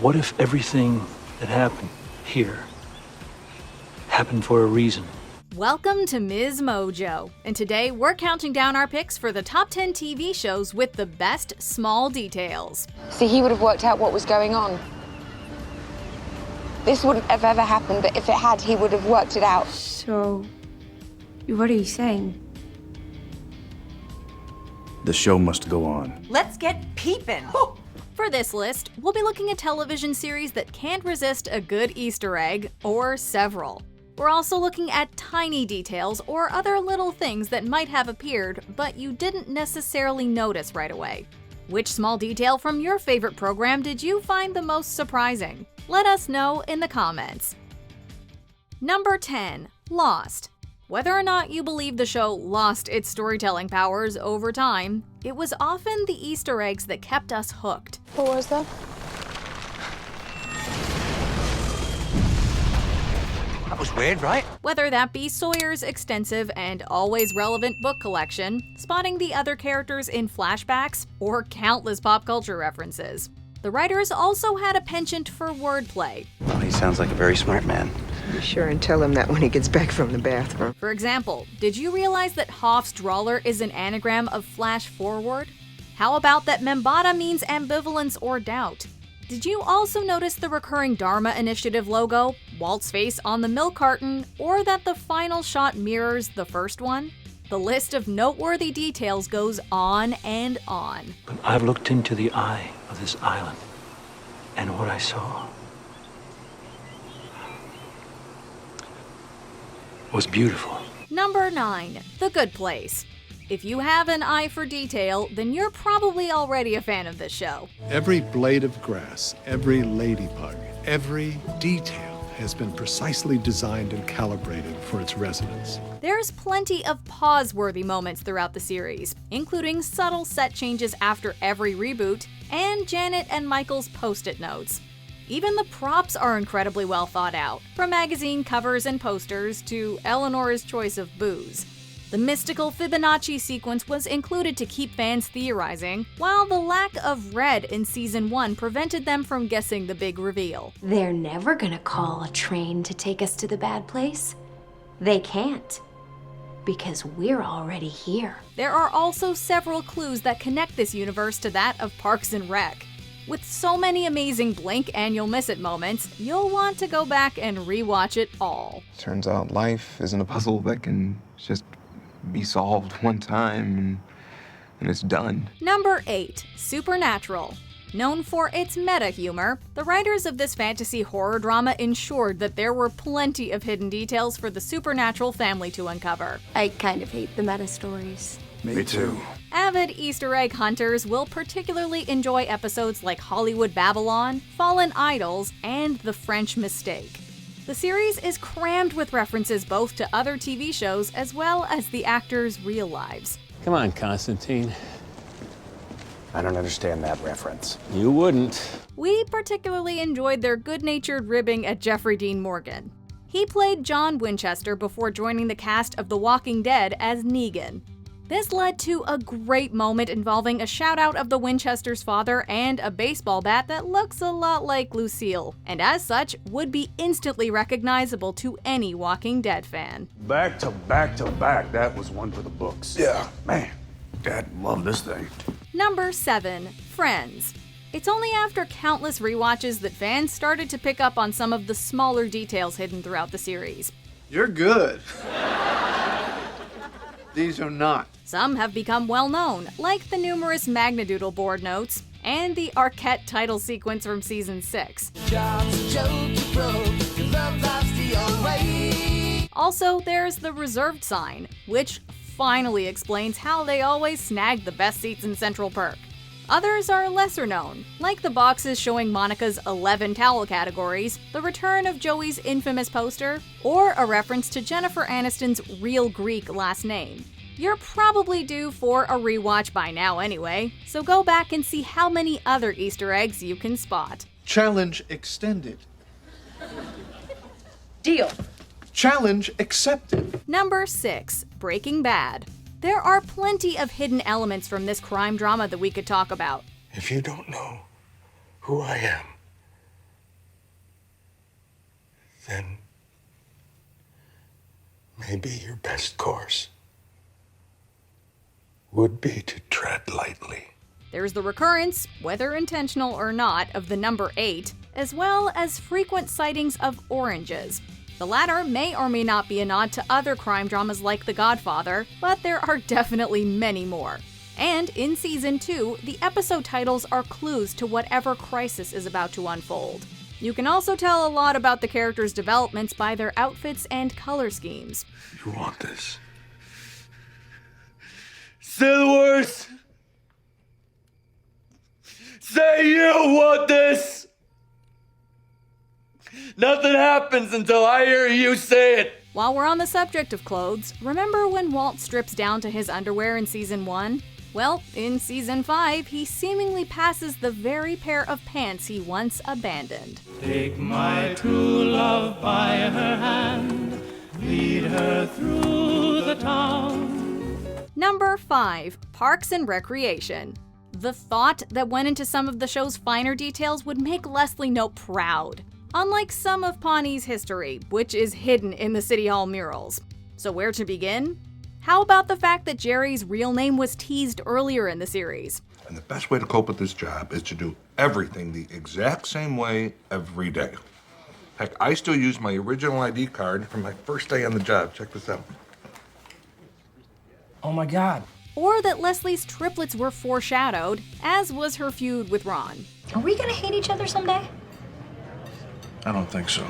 What if everything that happened here happened for a reason? Welcome to MsMojo, and today we're counting down our picks for the top 10 TV shows with the best small details. See, he would have worked out what was going on. This wouldn't have ever happened, but if it had, he would have worked it out. So, what are you saying? The show must go on. Let's get peepin'. For this list, we'll be looking at television series that can't resist a good Easter egg, or several. We're also looking at tiny details or other little things that might have appeared, but you didn't necessarily notice right away. Which small detail from your favorite program did you find the most surprising? Let us know in the comments. Number 10. Lost. Whether or not you believe the show lost its storytelling powers over time, it was often the Easter eggs that kept us hooked. What was that? That was weird, right? Whether that be Sawyer's extensive and always relevant book collection, spotting the other characters in flashbacks, or countless pop culture references. The writers also had a penchant for wordplay. Well, he sounds like a very smart man. Be sure and tell him that when he gets back from the bathroom. For example, did you realize that Hoff's Drawler is an anagram of flash forward? How about that Membata means ambivalence or doubt? Did you also notice the recurring Dharma Initiative logo, Walt's face on the milk carton, or that the final shot mirrors the first one? The list of noteworthy details goes on and on. But I've looked into the eye of this island, and what I saw was beautiful. Number 9. The Good Place. If you have an eye for detail, then you're probably already a fan of this show. Every blade of grass, every ladybug, every detail has been precisely designed and calibrated for its residents. There's plenty of pause-worthy moments throughout the series, including subtle set changes after every reboot, and Janet and Michael's post-it notes. Even the props are incredibly well thought out, from magazine covers and posters to Eleanor's choice of booze. The mystical Fibonacci sequence was included to keep fans theorizing, while the lack of red in Season 1 prevented them from guessing the big reveal. They're never gonna call a train to take us to the bad place. They can't. Because we're already here. There are also several clues that connect this universe to that of Parks and Rec. With so many amazing blink and you'll miss it moments, you'll want to go back and rewatch it all. Turns out life isn't a puzzle that can just be solved one time and it's done. Number 8. Supernatural. Known for its meta humor, the writers of this fantasy horror drama ensured that there were plenty of hidden details for the Supernatural family to uncover. I kind of hate the meta stories. Me too. Avid Easter egg hunters will particularly enjoy episodes like Hollywood Babylon, Fallen Idols, and The French Mistake. The series is crammed with references both to other TV shows as well as the actors' real lives. Come on, Constantine. I don't understand that reference. You wouldn't. We particularly enjoyed their good-natured ribbing at Jeffrey Dean Morgan. He played John Winchester before joining the cast of The Walking Dead as Negan. This led to a great moment involving a shout-out of the Winchester's father and a baseball bat that looks a lot like Lucille, and as such, would be instantly recognizable to any Walking Dead fan. Back to back to back. That was one for the books. Yeah, man. Dad loved this thing. Number 7. Friends. It's only after countless rewatches that fans started to pick up on some of the smaller details hidden throughout the series. You're good. These are not. Some have become well known, like the numerous Magnadoodle board notes and the Arquette title sequence from Season 6. Also, there's the reserved sign, which finally explains how they always snag the best seats in Central Perk. Others are lesser known, like the boxes showing Monica's 11 towel categories, the return of Joey's infamous poster, or a reference to Jennifer Aniston's real Greek last name. You're probably due for a rewatch by now anyway, so go back and see how many other Easter eggs you can spot. Challenge extended. Deal. Challenge accepted. Number 6. Breaking Bad. There are plenty of hidden elements from this crime drama that we could talk about. If you don't know who I am, then maybe your best course would be to tread lightly. There's the recurrence, whether intentional or not, of the number 8, as well as frequent sightings of oranges. The latter may or may not be a nod to other crime dramas like The Godfather, but there are definitely many more. And in Season 2, the episode titles are clues to whatever crisis is about to unfold. You can also tell a lot about the characters' developments by their outfits and color schemes. You want this? Say the words! Say you want this! Nothing happens until I hear you say it! While we're on the subject of clothes, remember when Walt strips down to his underwear in Season 1? Well, in Season 5, he seemingly passes the very pair of pants he once abandoned. Take my true love by her hand, lead her through the town. Number 5. Parks and Recreation. The thought that went into some of the show's finer details would make Leslie Knope proud. Unlike some of Pawnee's history, which is hidden in the City Hall murals. So where to begin? How about the fact that Jerry's real name was teased earlier in the series? And the best way to cope with this job is to do everything the exact same way every day. Heck, I still use my original ID card from my first day on the job. Check this out. Oh my God. Or that Leslie's triplets were foreshadowed, as was her feud with Ron. Are we gonna hate each other someday? I don't think so.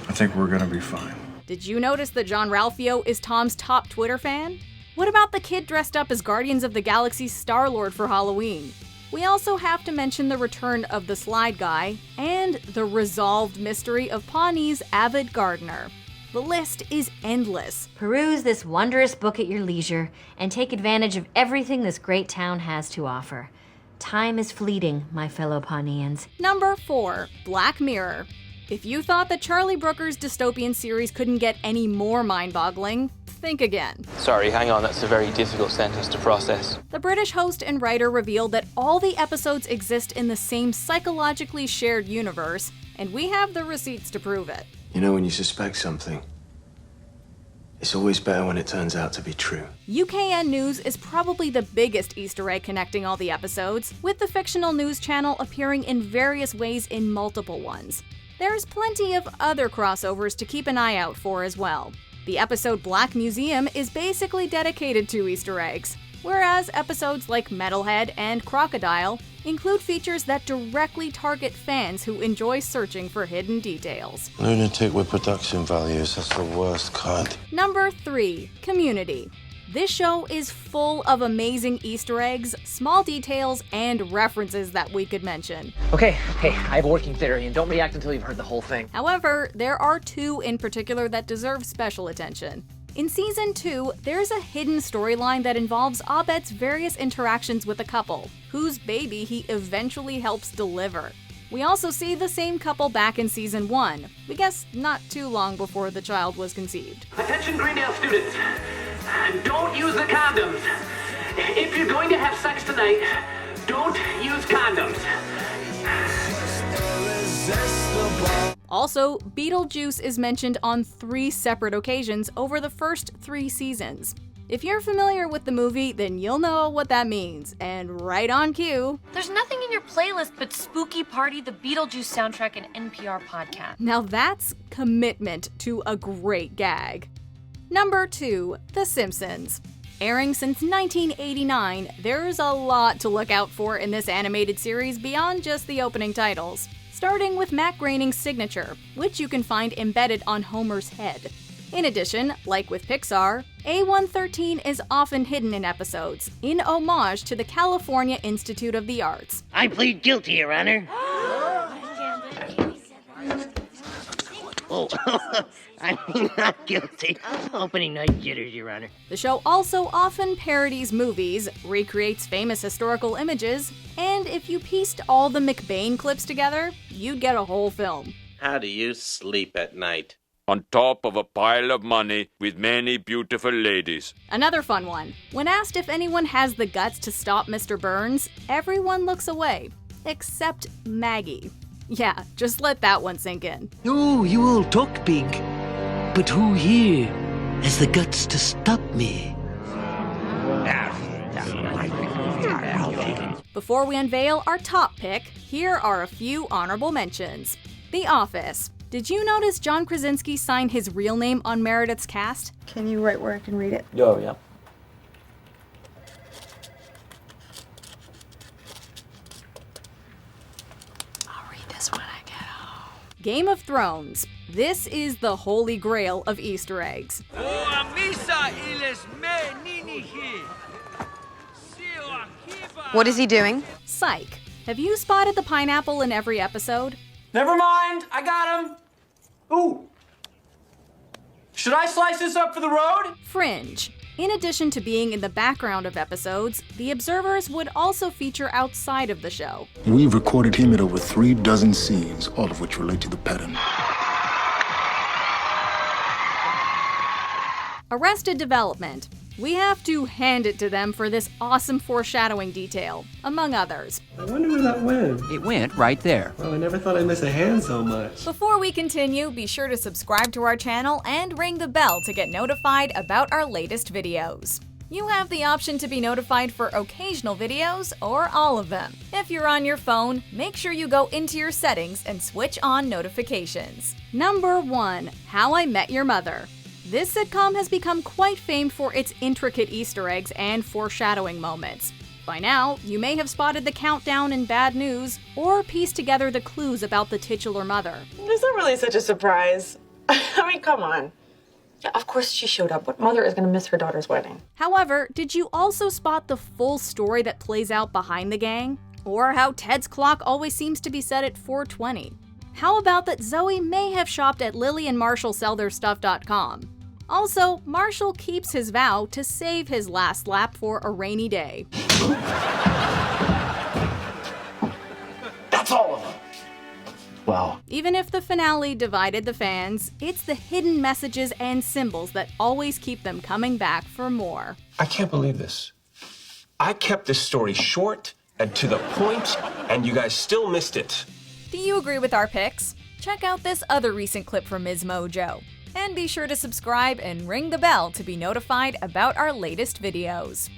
I think we're gonna be fine. Did you notice that John Ralphio is Tom's top Twitter fan? What about the kid dressed up as Guardians of the Galaxy's Star-Lord for Halloween? We also have to mention the return of the Slide Guy and the resolved mystery of Pawnee's avid gardener. The list is endless. Peruse this wondrous book at your leisure and take advantage of everything this great town has to offer. Time is fleeting, my fellow Pawneans. Number 4. Black Mirror. If you thought that Charlie Brooker's dystopian series couldn't get any more mind-boggling, think again. Sorry, hang on, that's a very difficult sentence to process. The British host and writer revealed that all the episodes exist in the same psychologically shared universe, and we have the receipts to prove it. You know, when you suspect something, it's always better when it turns out to be true. UKN News is probably the biggest Easter egg connecting all the episodes, with the fictional news channel appearing in various ways in multiple ones. There's plenty of other crossovers to keep an eye out for as well. The episode Black Museum is basically dedicated to Easter eggs, whereas episodes like Metalhead and Crocodile include features that directly target fans who enjoy searching for hidden details. Lunatic with production values, that's the worst kind. Number 3. Community. This show is full of amazing Easter eggs, small details, and references that we could mention. Okay, I have a working theory, and don't react until you've heard the whole thing. However, there are 2 in particular that deserve special attention. In Season 2, there's a hidden storyline that involves Abed's various interactions with a couple, whose baby he eventually helps deliver. We also see the same couple back in Season 1, we guess not too long before the child was conceived. Attention Greendale students, don't use the condoms. If you're going to have sex tonight, don't use condoms. Also, Beetlejuice is mentioned on 3 separate occasions over the first 3 seasons. If you're familiar with the movie, then you'll know what that means, and right on cue. There's nothing in your playlist but Spooky Party, the Beetlejuice soundtrack, and NPR podcast. Now that's commitment to a great gag. Number 2. The Simpsons. Airing since 1989, there's a lot to look out for in this animated series beyond just the opening titles. Starting with Matt Groening's signature, which you can find embedded on Homer's head. In addition, like with Pixar, A113 is often hidden in episodes, in homage to the California Institute of the Arts. I plead guilty, Your Honor. Oh, I mean, not guilty. Opening night jitters, Your Honor. The show also often parodies movies, recreates famous historical images, and if you pieced all the McBain clips together, you'd get a whole film. How do you sleep at night? On top of a pile of money with many beautiful ladies. Another fun one. When asked if anyone has the guts to stop Mr. Burns, everyone looks away, except Maggie. Yeah, just let that one sink in. Oh, you all talk big. But who here has the guts to stop me? Before we unveil our top pick, here are a few honorable mentions. The Office. Did you notice John Krasinski signed his real name on Meredith's cast? Can you write where I can read it? Oh, yeah. I'll read this when I get home. Game of Thrones. This is the holy grail of Easter eggs. What is he doing? Psych. Have you spotted the pineapple in every episode? Never mind, I got him. Ooh. Should I slice this up for the road? Fringe. In addition to being in the background of episodes, the observers would also feature outside of the show. We've recorded him in over 36 scenes, all of which relate to the pattern. Arrested Development. We have to hand it to them for this awesome foreshadowing detail, among others. I wonder where that went. It went right there. Well, I never thought I'd miss a hand so much. Before we continue, be sure to subscribe to our channel and ring the bell to get notified about our latest videos. You have the option to be notified for occasional videos or all of them. If you're on your phone, make sure you go into your settings and switch on notifications. Number 1. How I Met Your Mother. This sitcom has become quite famed for its intricate Easter eggs and foreshadowing moments. By now, you may have spotted the countdown in Bad News, or pieced together the clues about the titular mother. Is that really such a surprise? I mean, come on. Yeah, of course she showed up. What mother is going to miss her daughter's wedding? However, did you also spot the full story that plays out behind the gang? Or how Ted's clock always seems to be set at 4:20? How about that Zoe may have shopped at LilyandMarshallSellTheirStuff.com? Also, Marshall keeps his vow to save his last lap for a rainy day. That's all of them. Well, Even if the finale divided the fans, it's the hidden messages and symbols that always keep them coming back for more. I can't believe this. I kept this story short and to the point, and you guys still missed it. Do you agree with our picks? Check out this other recent clip from MsMojo. And be sure to subscribe and ring the bell to be notified about our latest videos.